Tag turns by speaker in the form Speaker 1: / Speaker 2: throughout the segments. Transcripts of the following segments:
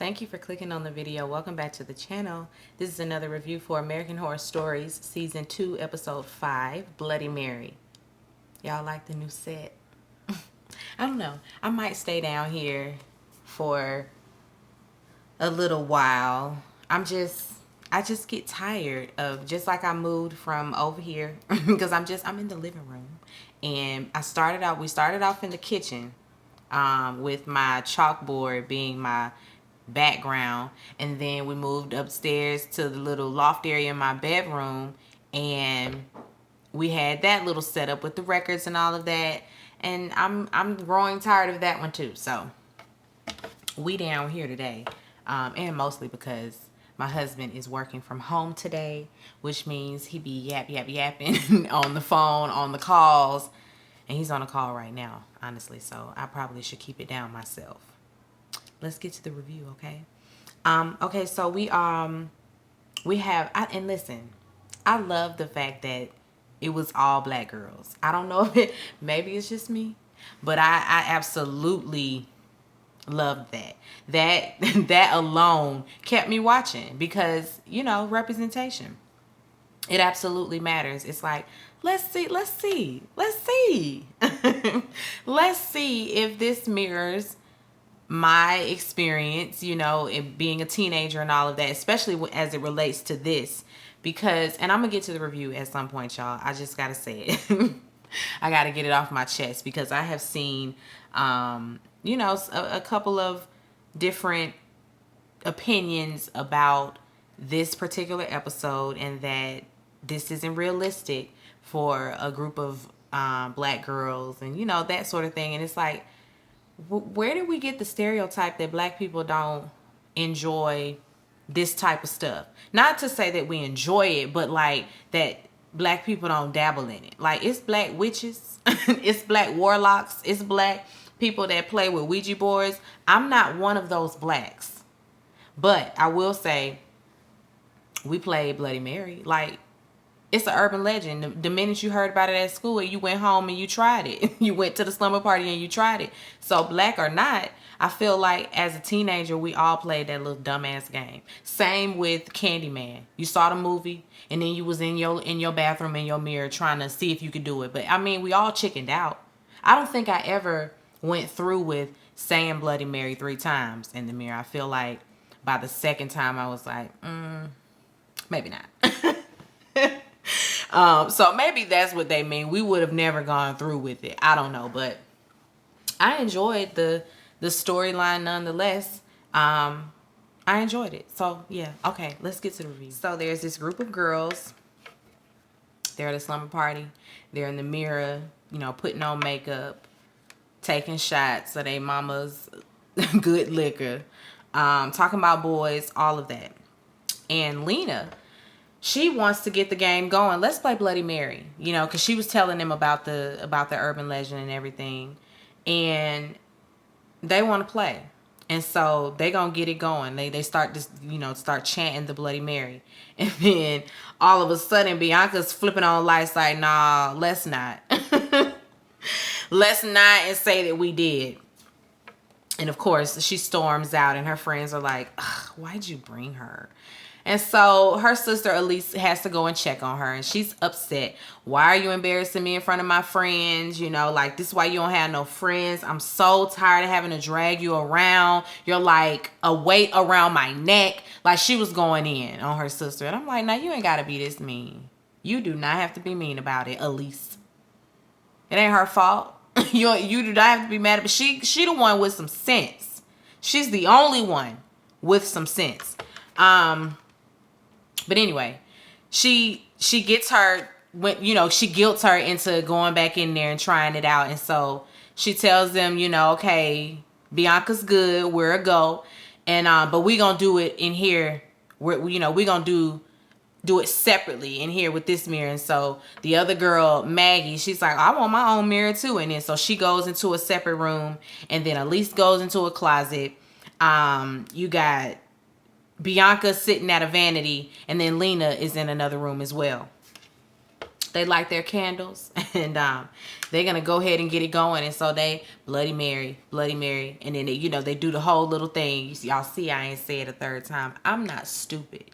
Speaker 1: Thank you for clicking on the video. Welcome back to the channel. This is another review for American Horror Stories Season 2, Episode 5, Bloody Mary. Y'all like the new set? I don't know. I might stay down here for a little while. I just get tired of, just like I moved from over here because I'm in the living room. And we started off in the kitchen with my chalkboard being my background, and then we moved upstairs to the little loft area in my bedroom, and we had that little setup with the records and all of that, and I'm growing tired of that one too. So we down here today, and mostly because my husband is working from home today, which means he be yapping on the phone, on the calls, and he's on a call right now, honestly, so I probably should keep it down myself. Let's get to the review, okay? Okay, so we have, and listen, I love the fact that it was all black girls. I don't know if maybe it's just me, but I absolutely loved that. That alone kept me watching because, you know, representation. It absolutely matters. It's like, let's see. Let's see if this mirrors my experience, you know, in being a teenager and all of that, especially as it relates to this, because, and I'm gonna get to the review at some point, y'all. I just gotta say it. I gotta get it off my chest because I have seen, you know, a couple of different opinions about this particular episode, and that this isn't realistic for a group of black girls, and you know, that sort of thing. And it's like, where did we get the stereotype that black people don't enjoy this type of stuff? Not to say that we enjoy it, but like that black people don't dabble in it. Like, it's black witches, it's black warlocks, it's black people that play with Ouija boards. I'm not one of those blacks, but I will say we played Bloody Mary. Like, it's an urban legend. The minute you heard about it at school, you went home and you tried it. You went to the slumber party and you tried it. So black or not, I feel like as a teenager, we all played that little dumbass game. Same with Candyman. You saw the movie and then you was in your bathroom in your mirror trying to see if you could do it. But I mean, we all chickened out. I don't think I ever went through with saying Bloody Mary 3 times in the mirror. I feel like by the second time I was like, maybe not. So maybe that's what they mean. We would have never gone through with it. I don't know, but I enjoyed the storyline nonetheless. I enjoyed it. So yeah, okay, let's get to the review. So there's this group of girls. They're at a slumber party. They're in the mirror, you know, putting on makeup, taking shots of their mama's good liquor, talking about boys, all of that. And Lena, she wants to get the game going. Let's play Bloody Mary, you know, because she was telling them about the urban legend and everything, and they want to play, and so they gonna get it going. They start to, you know, start chanting the Bloody Mary, and then all of a sudden Bianca's flipping on lights like, nah, let's not, let's not, and say that we did. And of course she storms out, and her friends are like, why'd you bring her? And so her sister Elise has to go and check on her, and she's upset. Why are you embarrassing me in front of my friends? You know, like, this is why you don't have no friends. I'm so tired of having to drag you around. You're like a weight around my neck. Like, she was going in on her sister. And I'm like, now you ain't got to be this mean. You do not have to be mean about it, Elise. It ain't her fault. You do not have to be mad at her. She the one with some sense. She's the only one with some sense. But anyway, she gets her, when, you know, she guilts her into going back in there and trying it out. And so she tells them, you know, okay, Bianca's good, we're a go. And, but we gonna do it in here. We gonna do it separately in here with this mirror. And so the other girl, Maggie, she's like, I want my own mirror too. And then so she goes into a separate room, and then Elise goes into a closet. You got Bianca sitting at a vanity, and then Lena is in another room as well. They light their candles, and they're gonna go ahead and get it going. And so they Bloody Mary, and then they do the whole little thing. Y'all see, I ain't said a third time. I'm not stupid.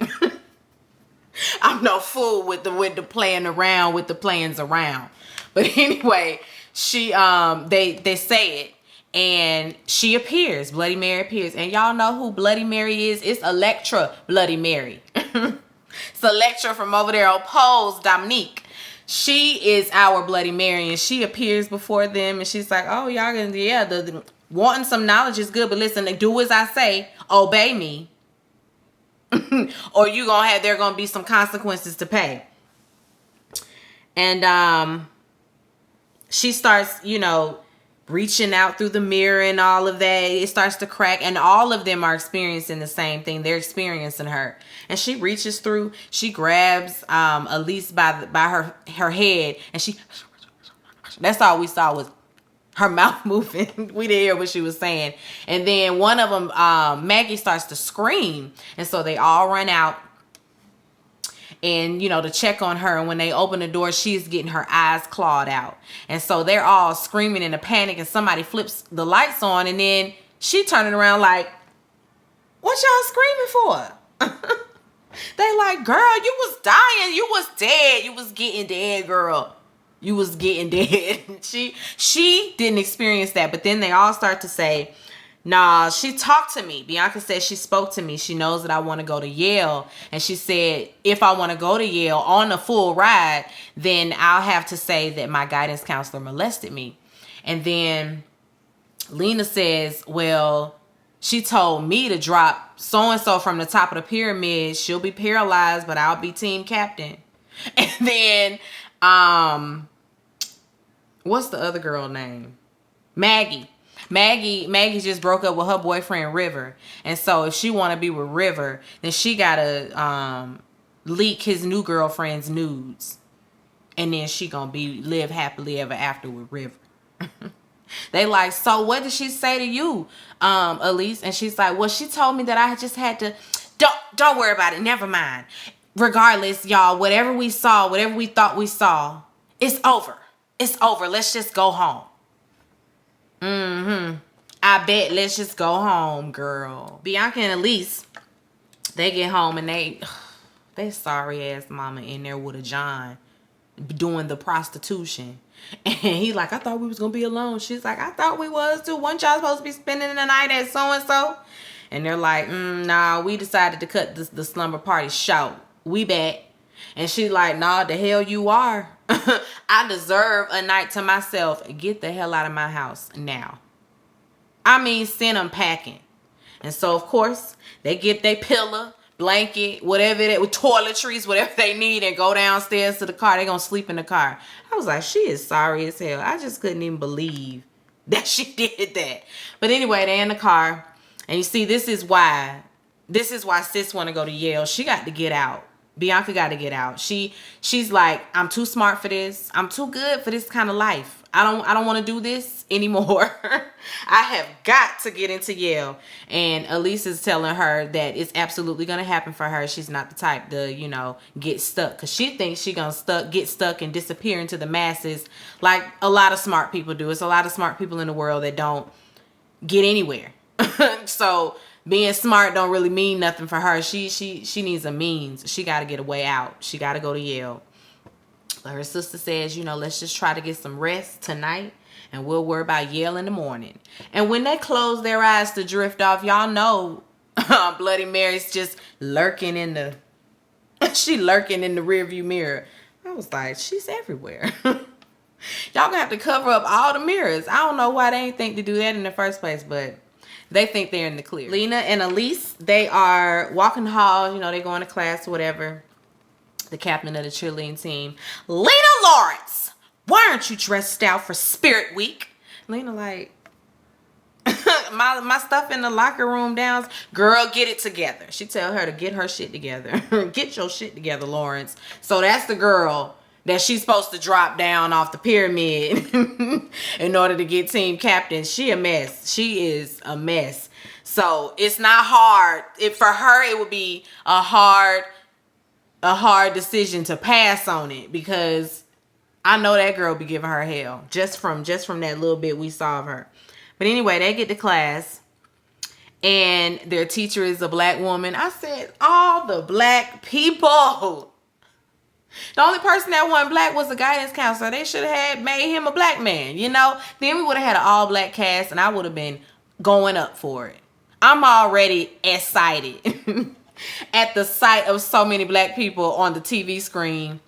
Speaker 1: I'm no fool with the playing around with the plans around. But anyway, she they say it, and she appears. Bloody Mary appears, and y'all know who Bloody Mary is? It's Electra Bloody Mary. It's Electra from over there on Pose, Dominique. She is our Bloody Mary, and she appears before them, and she's like, "Oh, y'all gonna the wanting some knowledge is good, but listen, do as I say, obey me, or there gonna be some consequences to pay." And she starts, reaching out through the mirror and all of that. It starts to crack, and all of them are experiencing the same thing. They're experiencing her, and she reaches through. She grabs Elise by her head, and that's all we saw was her mouth moving. We didn't hear what she was saying. And then one of them, Maggie, starts to scream, and so they all run out and to check on her. And when they open the door, she's getting her eyes clawed out, and so they're all screaming in a panic, and somebody flips the lights on, and then she turning around like, "What y'all screaming for?" They like, "Girl, you was dying, you was dead, you was getting dead, girl, you was getting dead." she didn't experience that, but then they all start to say, "Nah, she talked to me." Bianca said she spoke to me. She knows that I want to go to Yale. And she said, if I want to go to Yale on a full ride, then I'll have to say that my guidance counselor molested me. And then Lena says, well, she told me to drop so-and-so from the top of the pyramid. She'll be paralyzed, but I'll be team captain. And then, what's the other girl name? Maggie just broke up with her boyfriend River, and so if she want to be with River, then she gotta leak his new girlfriend's nudes, and then she gonna live happily ever after with River. They like, "So what did she say to you, Elise?" And she's like, "Well, she told me that I just had to don't worry about it, never mind. Regardless, y'all, whatever we thought we saw, it's over, let's just go home." I bet. Let's just go home, girl. Bianca and Elise, they get home, and they sorry ass mama in there with a John doing the prostitution. And he like, "I thought we was gonna be alone." She's like, "I thought we was too. Wasn't y'all supposed to be spending the night at so-and-so?" And they're like, "Nah, we decided to cut the slumber party short. We back." And she like, "Nah, the hell you are. I deserve a night to myself. Get the hell out of my house now." I mean, send them packing. And so, of course, they get their pillow, blanket, whatever with toiletries, whatever they need, and go downstairs to the car. They're going to sleep in the car. I was like, she is sorry as hell. I just couldn't even believe that she did that. But anyway, they're in the car. And you see, this is why sis want to go to Yale. She got to get out. Bianca got to get out. She's like, "I'm too smart for this. I'm too good for this kind of life. I don't want to do this anymore. I have got to get into Yale." And Elise is telling her that it's absolutely going to happen for her. She's not the type to, get stuck, because she thinks she's going to get stuck and disappear into the masses like a lot of smart people do. It's a lot of smart people in the world that don't get anywhere. So being smart don't really mean nothing for her. She needs a means. She got to get a way out. She got to go to Yale. But her sister says, let's just try to get some rest tonight, and we'll worry about Yale in the morning. And when they close their eyes to drift off, y'all know Bloody Mary's just lurking in the rearview mirror. I was like, she's everywhere. Y'all gonna have to cover up all the mirrors. I don't know why they ain't think to do that in the first place, but they think they're in the clear. Lena and Elise, they are walking the halls. They going to class or whatever. The captain of the cheerleading team, "Lena Lawrence, why aren't you dressed out for Spirit Week?" Lena like, my stuff in the locker room down. "Girl, get it together." She tell her to get her shit together. Get your shit together, Lawrence. So that's the girl that she's supposed to drop down off the pyramid in order to get team captain. She a mess. She is a mess. So it's not hard. For her, it would be a hard decision to pass on it, because I know that girl be giving her hell just from that little bit we saw of her. But anyway, they get to class and their teacher is a black woman. I said, all the black people. The only person that wasn't black was the guidance counselor. They should have had made him a black man, you know? Then we would have had an all black cast and I would have been going up for it. I'm already excited at the sight of so many black people on the TV screen,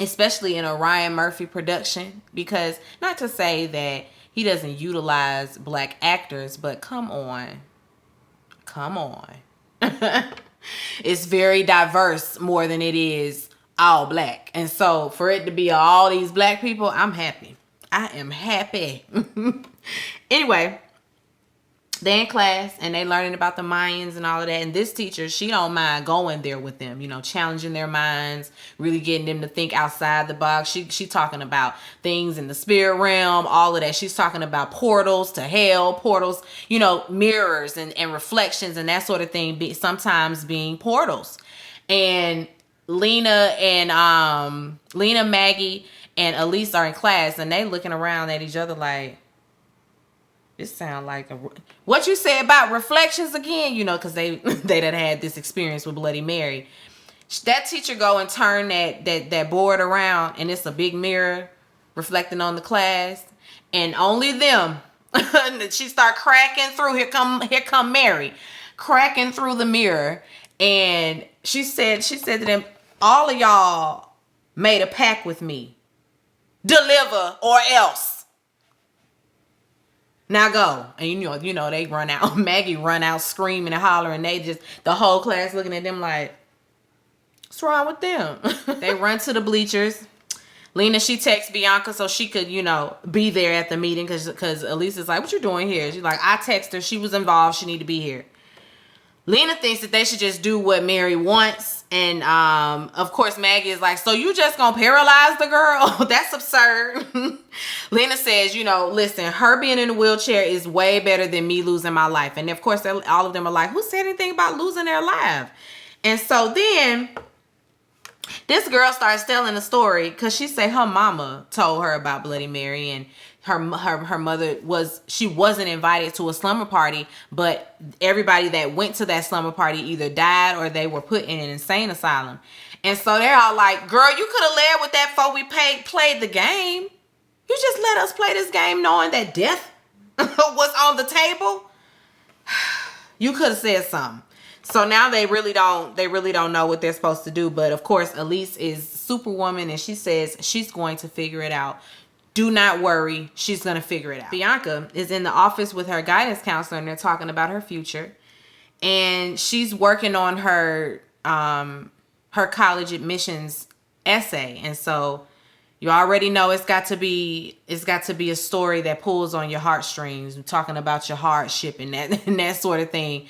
Speaker 1: especially in a Ryan Murphy production, because not to say that he doesn't utilize black actors, but come on. It's very diverse more than it is all black. And so for it to be all these black people, I'm happy. I am happy. Anyway, they in class and they learning about the Mayans and all of that. And this teacher, she don't mind going there with them, you know, challenging their minds, really getting them to think outside the box. She talking about things in the spirit realm, all of that. She's talking about portals to hell, portals, you know, mirrors and reflections and that sort of thing, sometimes being portals. And Lena, Maggie, and Elise are in class and they looking around at each other like, this sound like what you said about reflections again, you know, because they done had this experience with Bloody Mary. That teacher go and turn that board around and it's a big mirror reflecting on the class, and only them. She start cracking through. Here come Mary, cracking through the mirror, and she said to them, all of y'all made a pact with me. Deliver or else. Now go. And you know, they run out. Maggie run out screaming and hollering. They just, the whole class looking at them like, what's wrong with them? They run to the bleachers. Lena, she texts Bianca so she could, you know, be there at the meeting because Elisa's like, what you doing here? She's like, I text her. She was involved. She need to be here. Lena thinks that they should just do what Mary wants. And, of course, Maggie is like, so you just gonna paralyze the girl? That's absurd. Lena says, you know, listen, her being in a wheelchair is way better than me losing my life. And, of course, all of them are like, who said anything about losing their life? And so then this girl starts telling a story because she say her mama told her about Bloody Mary, and her mother wasn't invited to a slumber party, but everybody that went to that slumber party either died or they were put in an insane asylum. And so they're all like, girl, you could have led with that before we played the game. You just let us play this game knowing that death was on the table. You could have said something. So now they really don't know what they're supposed to do. But of course, Elise is Superwoman and she says she's going to figure it out. Do not worry. She's going to figure it out. Bianca is in the office with her guidance counselor and they're talking about her future. And she's working on her college admissions essay. And so you already know it's got to be a story that pulls on your heartstrings. We're talking about your hardship and that sort of thing.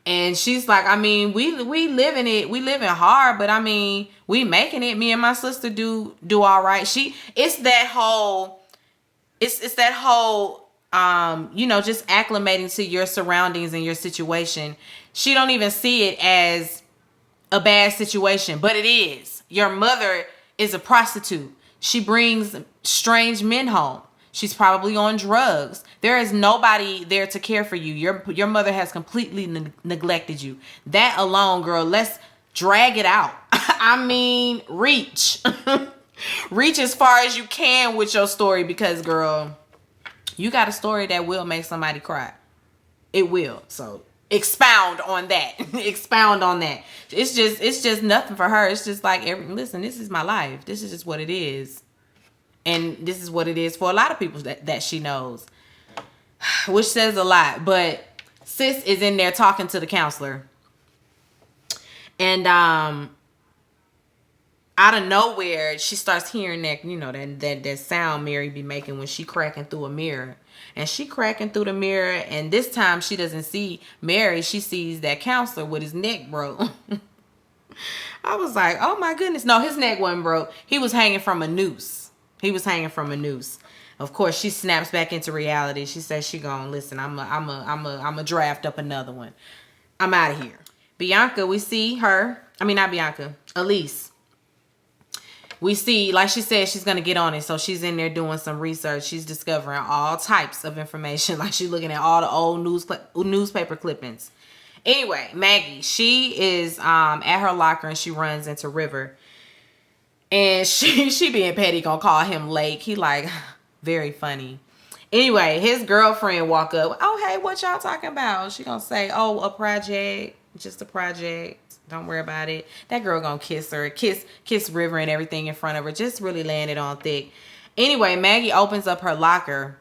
Speaker 1: And she's like, I mean, we living it. We living hard, but I mean, we making it. Me and my sister do all right. It's that whole, you know, just acclimating to your surroundings and your situation. She don't even see it as a bad situation, but it is. Your mother is a prostitute. She brings strange men home. She's probably on drugs. There is nobody there to care for you. Your mother has completely neglected you. That alone, girl, let's drag it out. I mean, reach. Reach as far as you can with your story because, girl, you got a story that will make somebody cry. It will. So expound on that. Expound on that. It's just nothing for her. It's just like, listen, this is my life. This is just what it is. And this is what it is for a lot of people that she knows, which says a lot. But sis is in there talking to the counselor. And out of nowhere, she starts hearing that, you know, that sound Mary be making when she cracking through a mirror. And she cracking through the mirror. And this time she doesn't see Mary. She sees that counselor with his neck broke. I was like, oh my goodness. No, his neck wasn't broke. He was hanging from a noose. Of course, she snaps back into reality. She says she gonna listen. I'm a draft up another one. I'm out of here. Bianca, we see her. I mean, not Bianca. Elise. we see, like she said, she's gonna get on it. So she's in there doing some research. She's discovering all types of information. Like she's looking at all the old newspaper clippings. Anyway, Maggie, she is at her locker and she runs into River. And she being petty gonna call him Lake. He like, very funny. Anyway, his girlfriend walk up. Oh, hey, what y'all talking about? She gonna say, oh, a project. Just a project. Don't worry about it. That girl gonna kiss her. Kiss River and everything in front of her. Just really laying it on thick. Anyway, Maggie opens up her locker.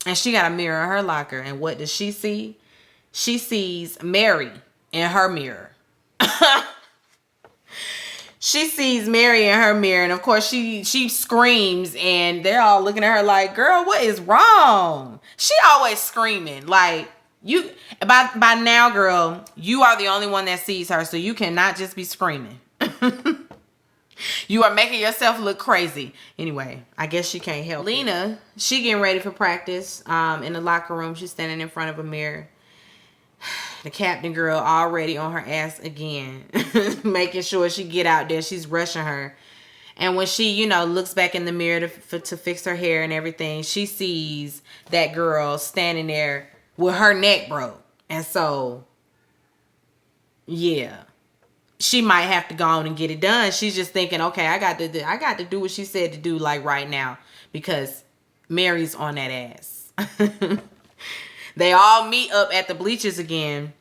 Speaker 1: And she got a mirror in her locker. And what does she see? She sees Mary in her mirror. She sees Mary in her mirror, and of course she screams, and they're all looking at her like, girl, what is wrong? She always screaming. Like, you by now, girl, you are the only one that sees her, so you cannot just be screaming. You are making yourself look crazy. Anyway, I guess she can't help Lena, she getting ready for practice in the locker room. She's standing in front of a mirror. The captain girl already on her ass again, making sure she get out there. She's rushing her. And when she, looks back in the mirror to fix her hair and everything, she sees that girl standing there with her neck broke. And so, yeah, she might have to go on and get it done. She's just thinking, okay, I got to do what she said to do, like right now, because Mary's on that ass. They all meet up at the bleachers again.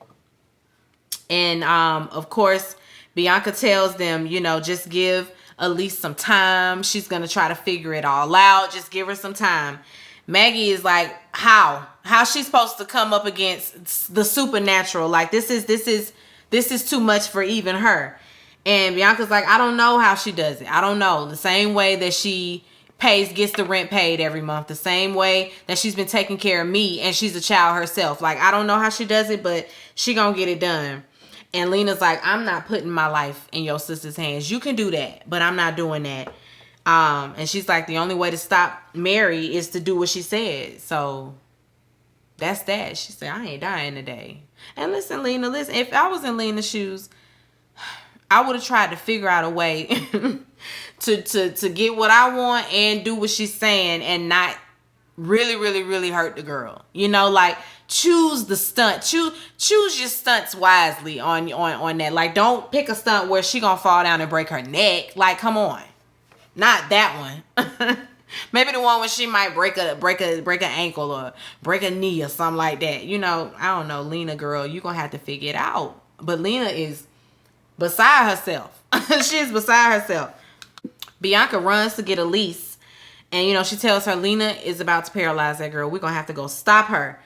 Speaker 1: And, of course, Bianca tells them, just give Elise some time. She's going to try to figure it all out. Just give her some time. Maggie is like, how's she supposed to come up against the supernatural? Like, this is too much for even her. And Bianca's like, I don't know how she does it. I don't know. The same way that she gets the rent paid every month, the same way that she's been taking care of me, and she's a child herself. Like, I don't know how she does it, but she gonna get it done. And Lena's like, I'm not putting my life in your sister's hands. You can do that, but I'm not doing that. And she's like, the only way to stop Mary is to do what she said. So that's that. She said, I ain't dying today. And listen, Lena, if I was in Lena's shoes, I would have tried to figure out a way to get what I want and do what she's saying and not really, really, really hurt the girl. Like, choose the stunt. Choose your stunts wisely on that. Like, don't pick a stunt where she gonna fall down and break her neck. Like, come on. Not that one. Maybe the one where she might break an ankle or break a knee or something like that. I don't know, Lena girl, you gonna have to figure it out. But Lena is beside herself. She is beside herself. Bianca runs to get Elise. And, she tells her Lena is about to paralyze that girl. We're going to have to go stop her.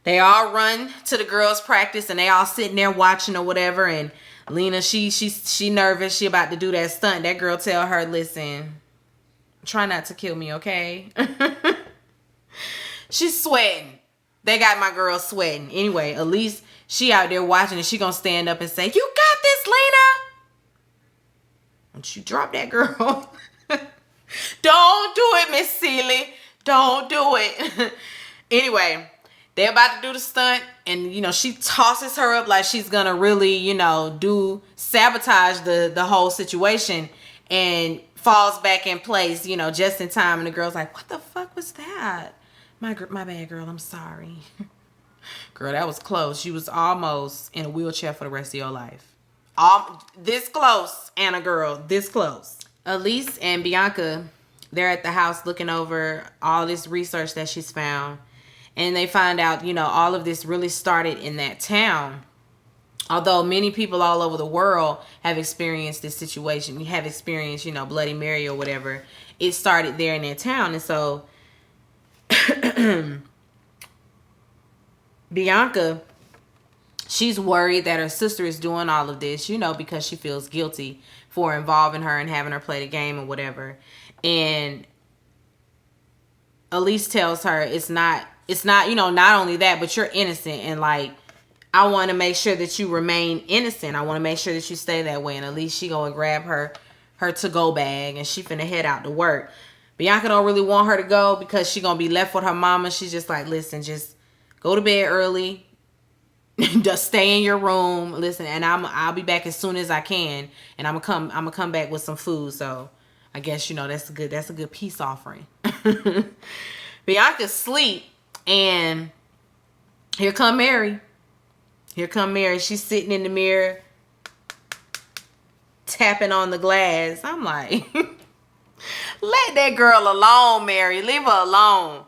Speaker 1: They all run to the girls' practice, and they all sitting there watching or whatever. And Lena, she nervous. She about to do that stunt. That girl tell her, listen, try not to kill me, okay? She's sweating. They got my girl sweating. Anyway, Elise, she out there watching, and she going to stand up and say, you got this, Lena. And she dropped that girl. Don't do it, Miss Seeley. Don't do it. Anyway, they're about to do the stunt. And, she tosses her up like she's going to really, sabotage the whole situation. And falls back in place, just in time. And the girl's like, what the fuck was that? My bad, girl. I'm sorry. Girl, that was close. She was almost in a wheelchair for the rest of your life. This close, Anna girl, this close. Elise and Bianca, they're at the house looking over all this research that she's found. And they find out, all of this really started in that town. Although many people all over the world have experienced this situation, have experienced, Bloody Mary or whatever. It started there in that town. And so Bianca, she's worried that her sister is doing all of this, because she feels guilty for involving her and having her play the game or whatever. And Elise tells her it's not, not only that, but you're innocent. And like, I want to make sure that you remain innocent. I want to make sure that you stay that way. And Elise, she go and grab her to-go bag and she finna head out to work. Bianca don't really want her to go because she gonna be left with her mama. She's just like, listen, just go to bed early. Just stay in your room. Listen, and I'll be back as soon as I can, and I'm gonna come back with some food. So I guess, that's a good peace offering. Bianca's asleep, and here come Mary. Here come Mary. She's sitting in the mirror, tapping on the glass. I'm like, let that girl alone, Mary. Leave her alone.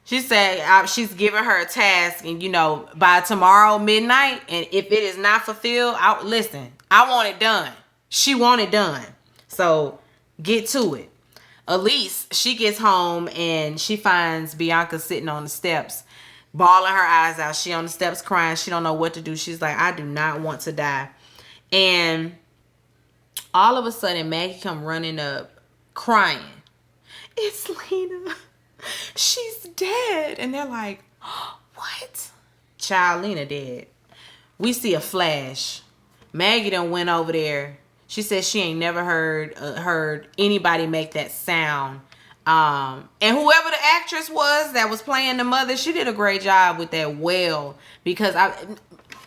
Speaker 1: She said she's giving her a task, and by tomorrow midnight, and if it is not fulfilled, I want it done. She want it done. So get to it. Elise, she gets home and she finds Bianca sitting on the steps, bawling her eyes out. She on the steps crying. She don't know what to do. She's like, I do not want to die. And all of a sudden, Maggie come running up crying. It's Lena. She's dead. And they're like, oh, what? Child, Lena dead. We see a flash. Maggie done went over there. She says she ain't never heard anybody make that sound. And whoever the actress was that was playing the mother, she did a great job with that well. Because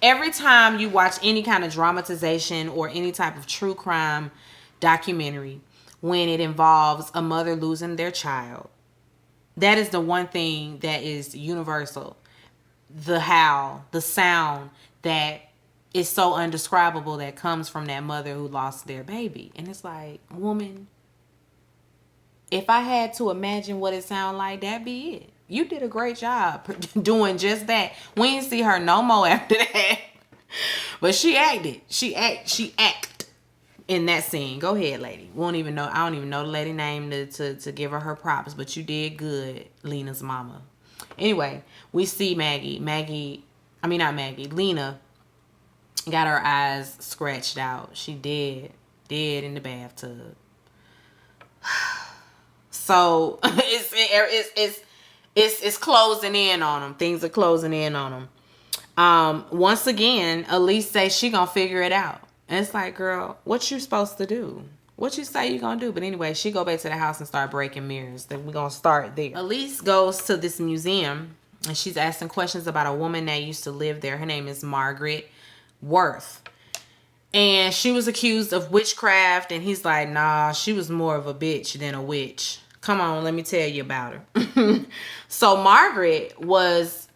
Speaker 1: every time you watch any kind of dramatization or any type of true crime documentary, when it involves a mother losing their child, that is the one thing that is universal. The howl, the sound that is so undescribable that comes from that mother who lost their baby. And it's like, woman, if I had to imagine what it sounded like, that'd be it. You did a great job doing just that. We didn't see her no more after that. But she acted. She acted in that scene. Go ahead, lady. I don't even know the lady name to give her props, but you did good, Lena's mama. Anyway, we see Lena got her eyes scratched out. She dead in the bathtub. So it's closing in on them. Things are closing in on them. Once again, Elise says she gonna figure it out. And it's like, girl, what you supposed to do? What you say you gonna do? But anyway, she go back to the house and start breaking mirrors. Then we're gonna start there. Elise goes to this museum and she's asking questions about a woman that used to live there. Her name is Margaret Worth. And she was accused of witchcraft. And he's like, nah, she was more of a bitch than a witch. Come on, let me tell you about her. So Margaret was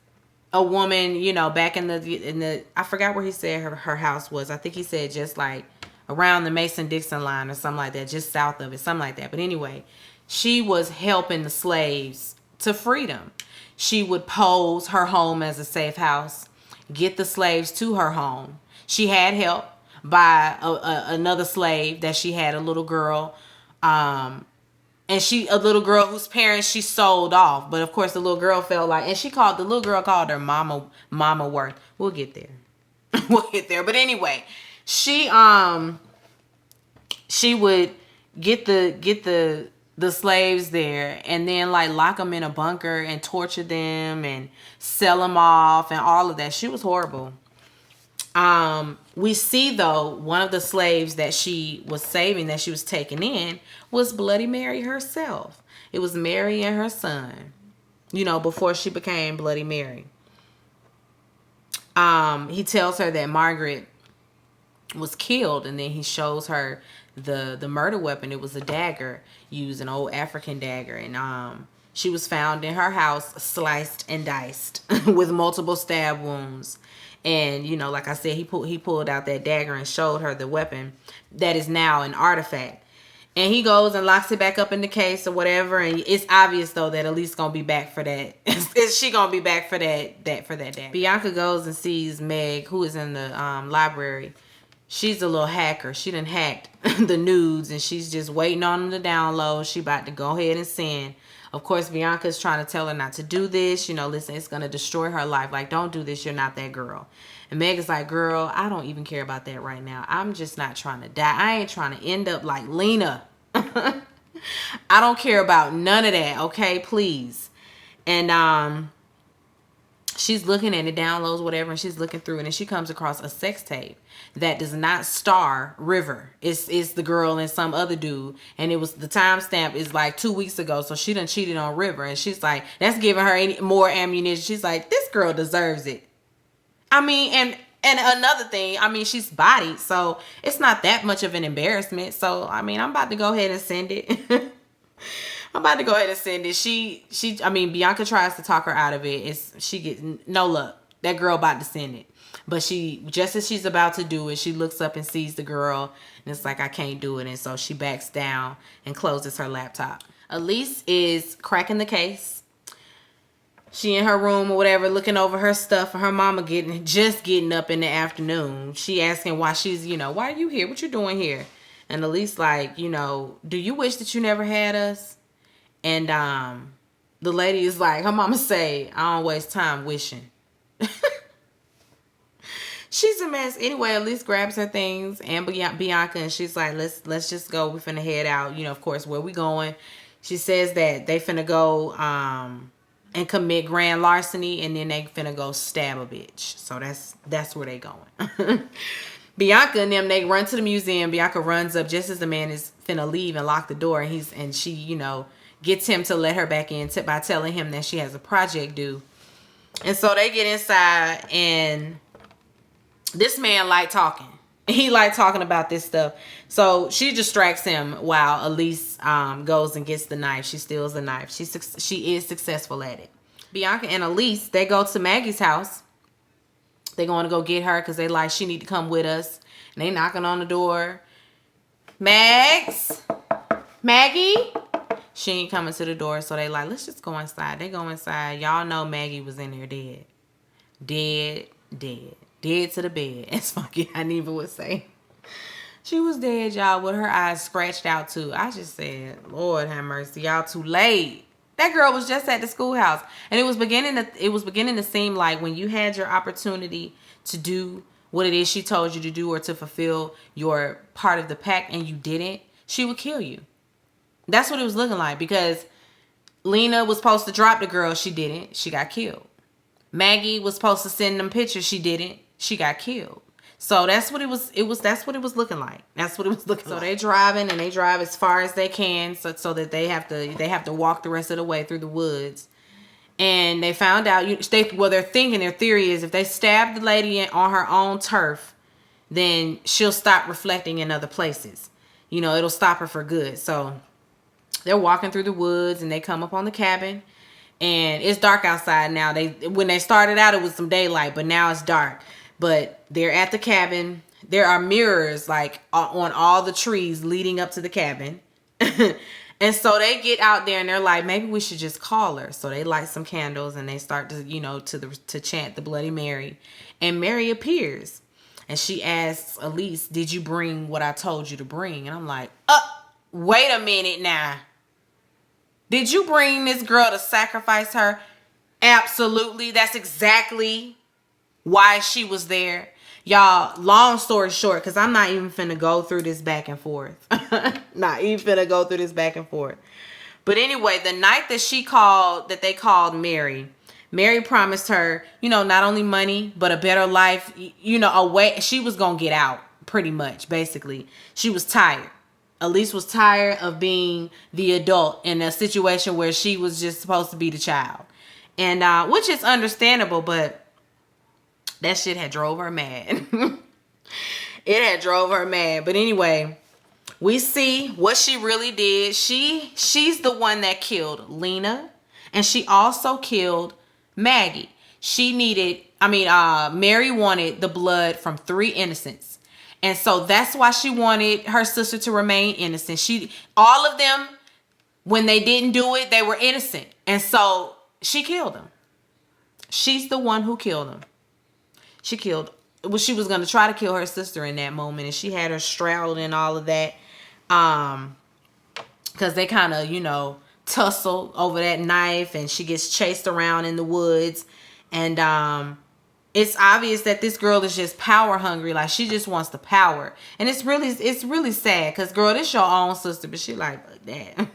Speaker 1: a woman, back in the I forgot where he said her house was. I think he said just like around the Mason-Dixon line or something like that, just south of it, something like that. But anyway, she was helping the slaves to freedom. She would pose her home as a safe house, get the slaves to her home. She had help by another slave that she had, a little girl, and a little girl whose parents she sold off. But of course the little girl felt like, and the little girl called her Mama Worth. We'll get there. We'll get there. But anyway, she would get the slaves there and then like lock them in a bunker and torture them and sell them off and all of that. She was horrible. We see though, one of the slaves that she was saving, that she was taking in, was Bloody Mary herself. It was Mary and her son, before she became Bloody Mary. He tells her that Margaret was killed, and then he shows her the murder weapon. It was a dagger, used an old African dagger, and she was found in her house, sliced and diced with multiple stab wounds. And like I said, he pulled out that dagger and showed her the weapon that is now an artifact. And he goes and locks it back up in the case or whatever. And it's obvious though that Elise gonna be back for that. Is she gonna be back for that dagger? Bianca goes and sees Meg, who is in the library. She's a little hacker. She done hacked the nudes and she's just waiting on them to download. She about to go ahead and send. Of course, Bianca's trying to tell her not to do this. Listen, it's going to destroy her life. Like, don't do this. You're not that girl. And Meg is like, girl, I don't even care about that right now. I'm just not trying to die. I ain't trying to end up like Lena. I don't care about none of that. Okay, please. And she's looking at it, downloads, whatever, and she's looking through it, and she comes across a sex tape that does not star River. It's the girl and some other dude, and it was, the timestamp is like 2 weeks ago, so she done cheated on River, and she's like, that's giving her any more ammunition. She's like, this girl deserves it. I mean, and And another thing, I mean, she's bodied, so it's not that much of an embarrassment. So, I mean, I'm about to go ahead and send it. I'm about to go ahead and send it. I mean, Bianca tries to talk her out of it. She gets no luck. That girl about to send it. But just as she's about to do it, she looks up and sees the girl, and it's like, I can't do it. And so she backs down and closes her laptop. Elise is cracking the case. She in her room or whatever, looking over her stuff, and her mama just getting up in the afternoon. She asking why she's, why are you here? What you doing here? And Elise like, do you wish that you never had us? And the lady is like, her mama say, I don't waste time wishing. She's a mess. Anyway, Elise grabs her things and Bianca, and she's like, let's just go. We finna head out. Of course, where we going? She says that they finna go and commit grand larceny, and then they finna go stab a bitch. So that's where they going. Bianca and them, they run to the museum. Bianca runs up just as the man is finna leave and lock the door, and she gets him to let her back in by telling him that she has a project due. And so they get inside, and this man like talking. He like talking about this stuff. So she distracts him while Elise goes and gets the knife. She steals the knife. She is successful at it. Bianca and Elise, they go to Maggie's house. They going to go get her because they like, she need to come with us. And they knocking on the door. Maggie? She ain't coming to the door, so they like, let's just go inside. They go inside. Y'all know Maggie was in there dead. Dead to the bed, as Funky Haniva would say. She was dead, y'all, with her eyes scratched out too. I just said, Lord have mercy, y'all too late. That girl was just at the schoolhouse, and it was beginning to seem like when you had your opportunity to do what it is she told you to do, or to fulfill your part of the pact, and you didn't, she would kill you. That's what it was looking like, because Lena was supposed to drop the girl. She didn't. She got killed. Maggie was supposed to send them pictures. She didn't. She got killed. So that's what it was. That's what it was looking like. That's what it was looking like. So they driving, and they drive as far as they can, so that they have to walk the rest of the way through the woods. And they found out, they're thinking, their theory is if they stab the lady on her own turf, then she'll stop reflecting in other places. It'll stop her for good. So they're walking through the woods, and they come up on the cabin, and it's dark outside now. When they started out, it was some daylight, but now it's dark. But they're at the cabin. There are mirrors like on all the trees leading up to the cabin. And so they get out there, and they're like, maybe we should just call her. So they light some candles, and they start to chant the Bloody Mary. And Mary appears, and she asks Elise, did you bring what I told you to bring? And I'm like, wait a minute now. Did you bring this girl to sacrifice her? Absolutely. That's exactly why she was there. Y'all, long story short, because I'm not even finna go through this back and forth. Not even finna go through this back and forth. But anyway, the night that they called Mary promised her, not only money, but a better life, a way. She was going to get out, pretty much, basically. She was tired. Elise was tired of being the adult in a situation where she was just supposed to be the child. And which is understandable, but that shit had drove her mad. It had drove her mad. But anyway, we see what she really did. She's the one that killed Lena, and she also killed Maggie. Mary wanted the blood from 3 innocents. And so that's why she wanted her sister to remain innocent. All of them, when they didn't do it, they were innocent. And so she killed them. She's the one who killed them. She was going to try to kill her sister in that moment, and she had her straddled and all of that. Because they kind of, tussle over that knife, and she gets chased around in the woods. And it's obvious that this girl is just power hungry. Like, she just wants the power. And it's really sad, because, girl, this your own sister, but she like, damn.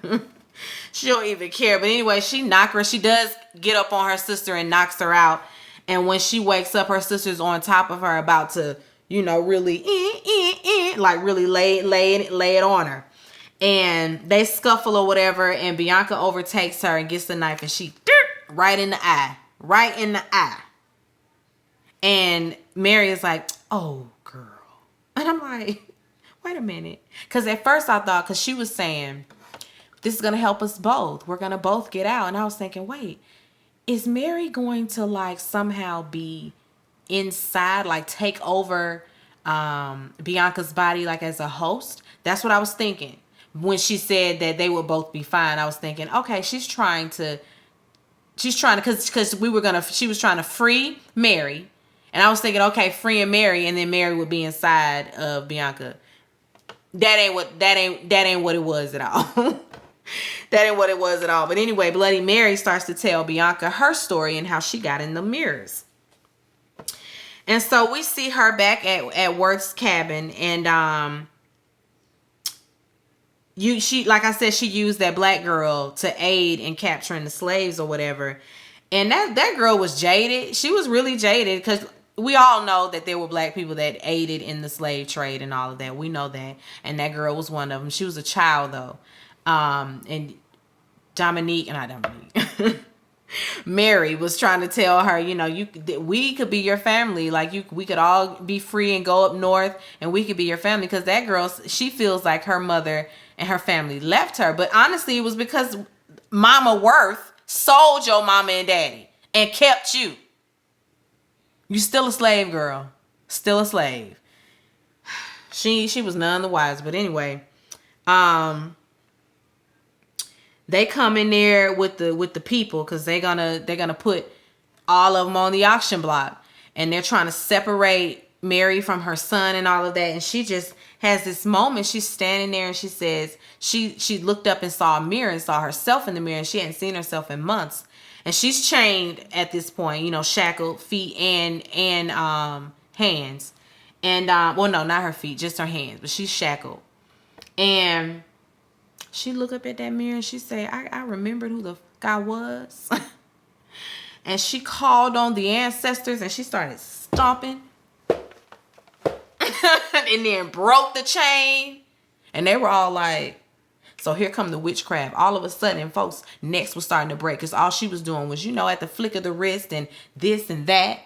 Speaker 1: She don't even care. But anyway, she does get up on her sister and knocks her out. And when she wakes up, her sister's on top of her, about to, really, like really lay it on her. And they scuffle or whatever, and Bianca overtakes her and gets the knife, and she, right in the eye. And Mary is like, oh, girl. And I'm like, wait a minute. Because at first I thought, because she was saying, this is going to help us both. We're going to both get out. And I was thinking, wait, is Mary going to like somehow be inside, like take over Bianca's body like as a host? That's what I was thinking. When she said that they would both be fine, I was thinking, okay, she's trying to, because she was trying to free Mary. And I was thinking, okay, freeing Mary, and then Mary would be inside of Bianca. That ain't what it was at all. That ain't what it was at all. But anyway, Bloody Mary starts to tell Bianca her story and how she got in the mirrors. And so we see her back at Worth's cabin, and she, like I said, she used that black girl to aid in capturing the slaves or whatever. And that girl was jaded. She was really jaded, because we all know that there were black people that aided in the slave trade and all of that. We know that. And that girl was one of them. She was a child, though. And Mary was trying to tell her, we could be your family. Like, we could all be free and go up north, and we could be your family. Because that girl, she feels like her mother and her family left her. But honestly, it was because Mama Worth sold your mama and daddy and kept you. You still a slave, girl. Still a slave. She was none the wiser. But anyway, they come in there with the people, because they're gonna put all of them on the auction block, and they're trying to separate Mary from her son and all of that. And she just has this moment. She's standing there and she says she looked up and saw a mirror and saw herself in the mirror, and she hadn't seen herself in months. And she's chained at this point, shackled feet and hands. And well, no, not her feet, just her hands, but she's shackled. And she looked up at that mirror and she said, I remembered who the fuck I was. And she called on the ancestors and she started stomping. And then broke the chain. And they were all like, so here come the witchcraft. All of a sudden, folks' necks was starting to break, because all she was doing was, at the flick of the wrist and this and that.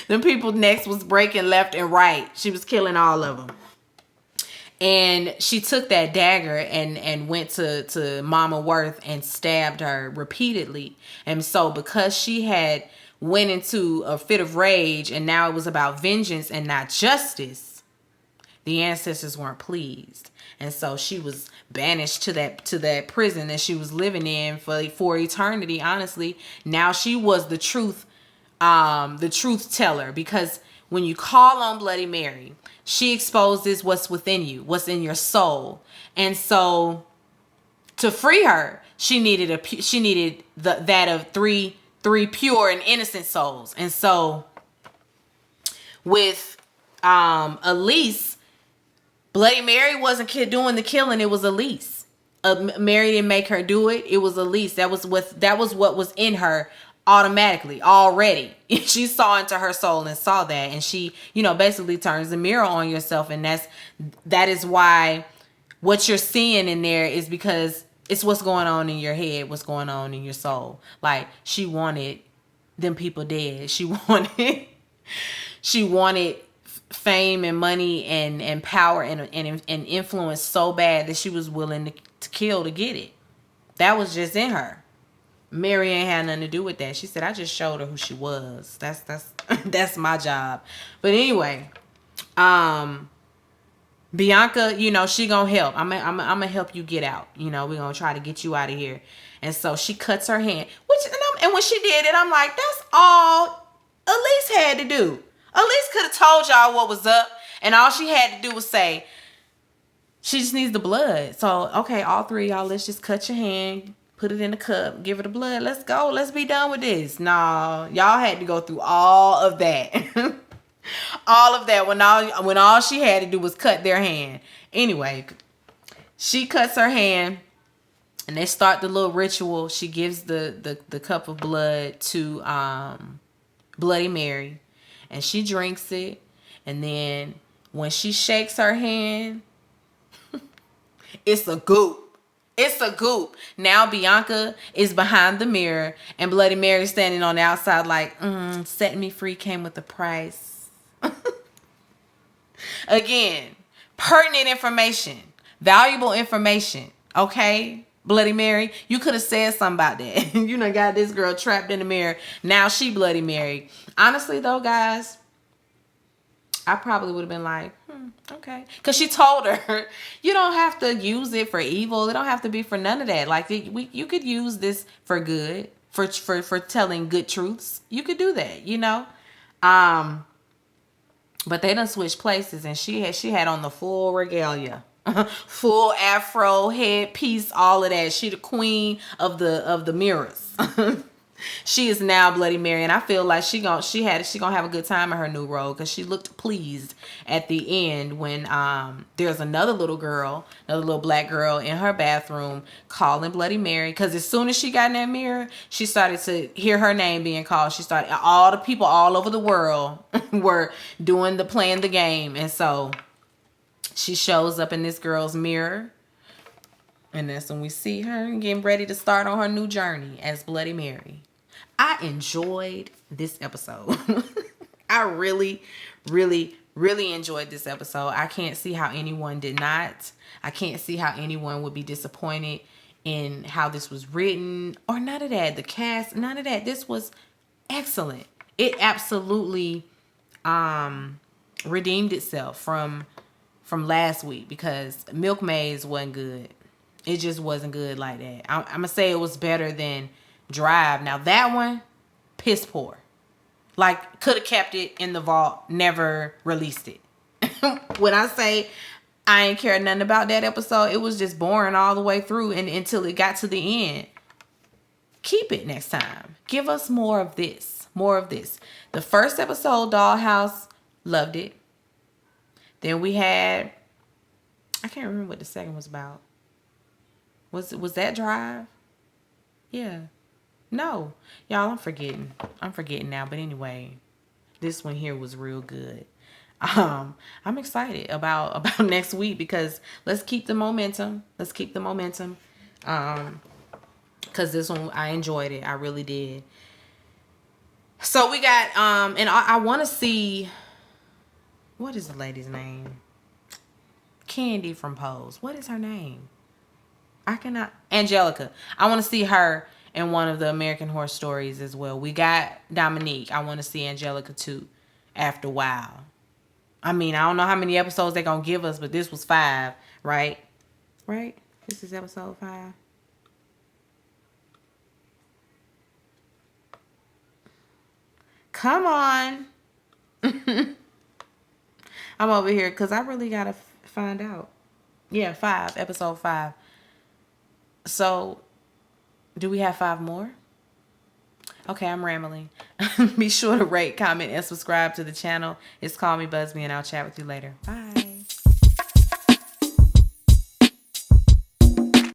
Speaker 1: Them people's necks was breaking left and right. She was killing all of them. And she took that dagger and went to Mama Worth and stabbed her repeatedly. And so because she had went into a fit of rage, and now it was about vengeance and not justice, the ancestors weren't pleased. And so she was banished to that prison that she was living in for eternity. Honestly, now she was the truth teller, because when you call on Bloody Mary, she exposes what's within you, what's in your soul. And so to free her, she needed that of three pure and innocent souls. And so with Elise, Bloody Mary wasn't doing the killing. It was Elise. Mary didn't make her do it. It was Elise. That was what was in her automatically already. She saw into her soul and saw that, and she, basically turns the mirror on yourself. And that is why what you're seeing in there is because it's what's going on in your head, what's going on in your soul. Like, she wanted them people dead. She wanted fame and money and power and influence so bad that she was willing to kill to get it. That was just in her. Mary ain't had nothing to do with that. She said, I just showed her who she was. That's that's my job. But anyway, Bianca, she gonna help. I'm gonna help you get out. We're gonna try to get you out of here. And so she cuts her hand, and when she did it, I'm like, that's all Elise had to do. Elise could have told y'all what was up, and all she had to do was say, she just needs the blood. So, okay, all three of y'all, let's just cut your hand, put it in a cup, give her the blood. Let's go. Let's be done with this. No, y'all had to go through all of that. All of that when all she had to do was cut their hand. Anyway, she cuts her hand, and they start the little ritual. She gives the cup of blood to Bloody Mary, and she drinks it. And then when she shakes her hand, it's a goop. It's a goop. Now Bianca is behind the mirror and Bloody Mary standing on the outside like, setting me free came with a price. Again, pertinent information, valuable information. Okay, Bloody Mary, you could have said something about that. You done got this girl trapped in the mirror. Now she Bloody Mary. Honestly though, guys, I probably would have been like, okay. Because she told her, you don't have to use it for evil. It don't have to be for none of that. Like, you could use this for good, for telling good truths. You could do that, you know? But they done switched places, and she had on the full regalia. Full afro, headpiece, all of that. She the queen of the mirrors. She is now Bloody Mary, and I feel like she gonna have a good time in her new role because she looked pleased at the end when there's another little black girl in her bathroom calling Bloody Mary, because as soon as she got in that mirror, she started to hear her name being called. She started, all the people all over the world were playing the game, and so she shows up in this girl's mirror. And that's when we see her getting ready to start on her new journey as Bloody Mary. I enjoyed this episode. I really, really, really enjoyed this episode. I can't see how anyone did not. I can't see how anyone would be disappointed in how this was written or none of that. The cast, none of that. This was excellent. It absolutely redeemed itself from last week, because Milkmaids wasn't good. It just wasn't good like that. I'm going to say it was better than Drive. Now, that one, piss poor. Like, could have kept it in the vault, never released it. When I say I ain't care nothing about that episode, it was just boring all the way through and until it got to the end. Keep it next time. Give us more of this. More of this. The first episode, Dollhouse, loved it. Then we had, I can't remember what the second was about. Was that Drive? Yeah. No. Y'all, I'm forgetting now. But anyway, this one here was real good. I'm excited about next week, because let's keep the momentum. Because this one, I enjoyed it. I really did. So we got, and I want to see, what is the lady's name? Candy from Pose. What is her name? Angelica. I want to see her in one of the American Horror Stories as well. We got Dominique. I want to see Angelica too after a while. I mean, I don't know how many episodes they're going to give us, but this was 5, right? Right? This is episode 5. Come on. I'm over here because I really got to find out. Yeah, 5. Episode 5. So, do we have 5 more? Okay, I'm rambling. Be sure to rate, comment, and subscribe to the channel. It's Call Me Busby, and I'll chat with you later. Bye.